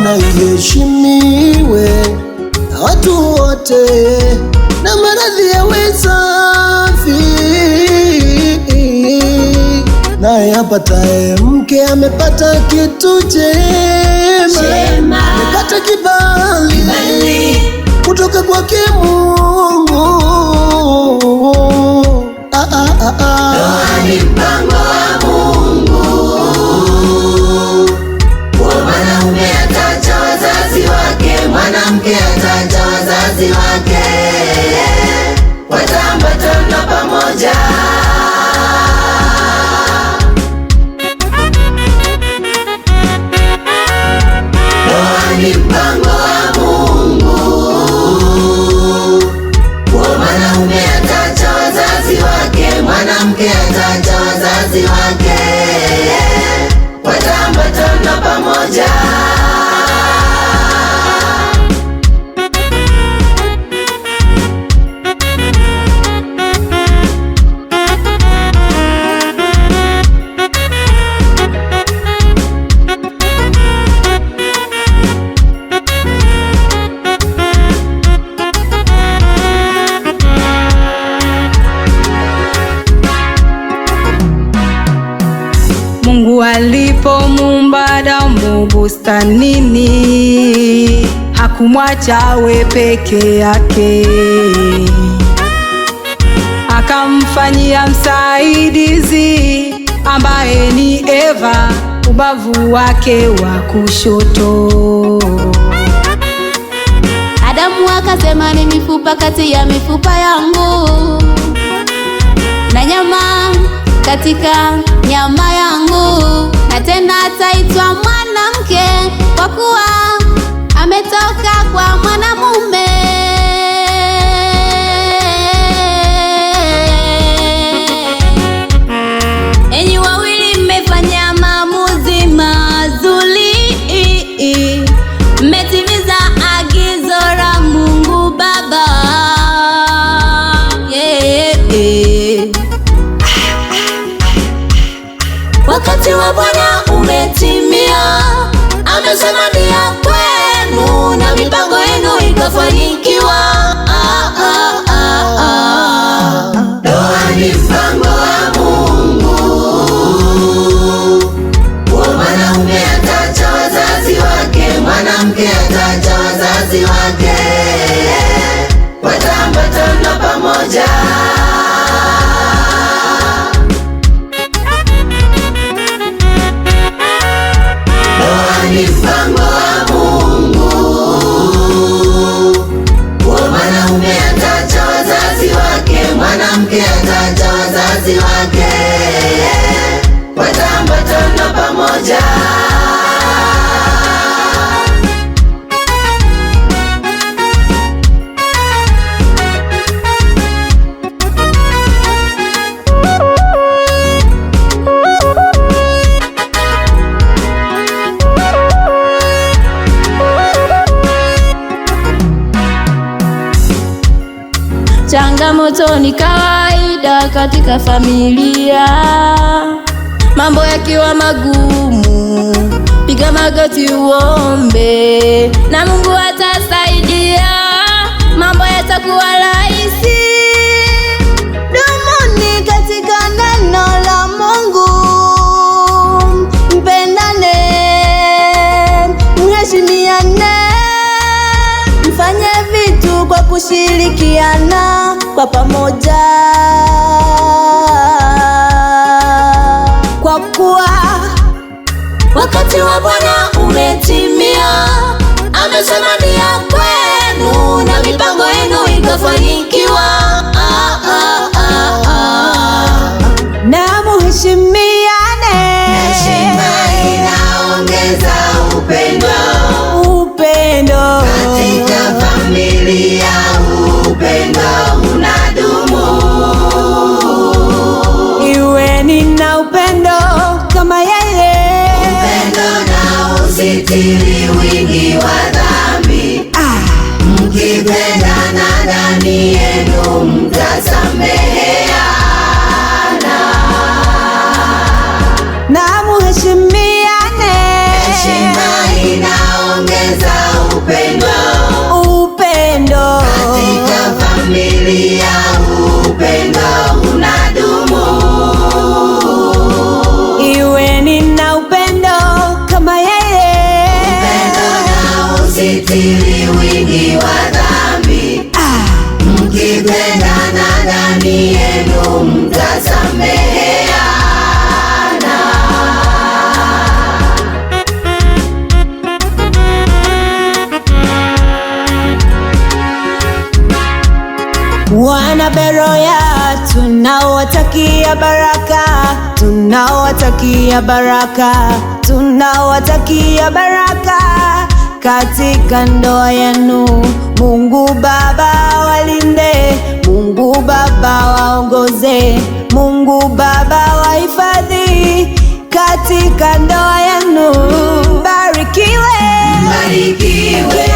na iheshimiwe na watu wote, na maradhi yawe safi. Naye apataye mke amepata kitu chema, amepata kibali kutoka kwake Mungu. Ndoa ni mpango wa Mungu. Mwanaume ataacha wazazi wake, mwanamke ataacha wazazi wake, wataambatana pamoja. Ndoa ni mpango wa Mungu. Mwanaume ataacha wazazi wake, mwanamke ataacha wazazi wake, wataambatana pamoja. Mungu alipomuumba Adamu bustanini, hakumwacha awe peke yake, akamfanyia msaidizi ambaye ni Eva, ubavu wake wa kushoto. Adamu akasema, ni mifupa kati ya mifupa yangu na nyama katika nyama yangu, na tena ataitwa mwanamke kwa kuwa ametoka kwa mwanamume. Enyi wawili mmefanya maamuzi mazuri, mmetimiza agizo la Mungu Baba. Wakati wa Bwana umetimia, amesema ni ya kwenu, na mipango yenu ikafanikiwa. Ndoa ni mpango wa Mungu. Mwanaume ataacha wazazi wake, mwanamke ataacha wazazi wake, wataambatana pamoja. Ni mpango wa Mungu. Mwanaume ataacha wazazi wake, mwanamke ataacha wazazi wake, wataambatana pamoja. Changamoto ni kawaida katika familia, mambo yakiwa magumu, piga magoti uombe, na Mungu atasaidia, mambo yatakuwa rahisi. Dumuni katika neno la Mungu, mpendane, mheshimiane, mfanye vitu kwa kushirikiana kwa pamoja, kwa kuwa wakati wa Bwana umetimia. Amesema ni ya kwenu, na mipango yenu ikafanikiwa. Na muheshimiane. Heshima inaongeza upendo. Upendo katika familia, upendo unadumu. Iweni na upendo kama yeye, upendo na usitiri wingi wa dhambi. Mkipendana ndani yenu mtasameheana. Na muheshimiane. Heshima inaongeza usitiri wingi wa dhambi. Mkipendana ndani yenu mtasameheana. Wana Beroya tunawatakia baraka, tunawatakia baraka, tunawatakia baraka katika ndoa yenu. Mungu Baba walinde, Mungu Baba waongoze, Mungu Baba wahifadhi katika ndoa yenu. Barikiwe, Barikiwe.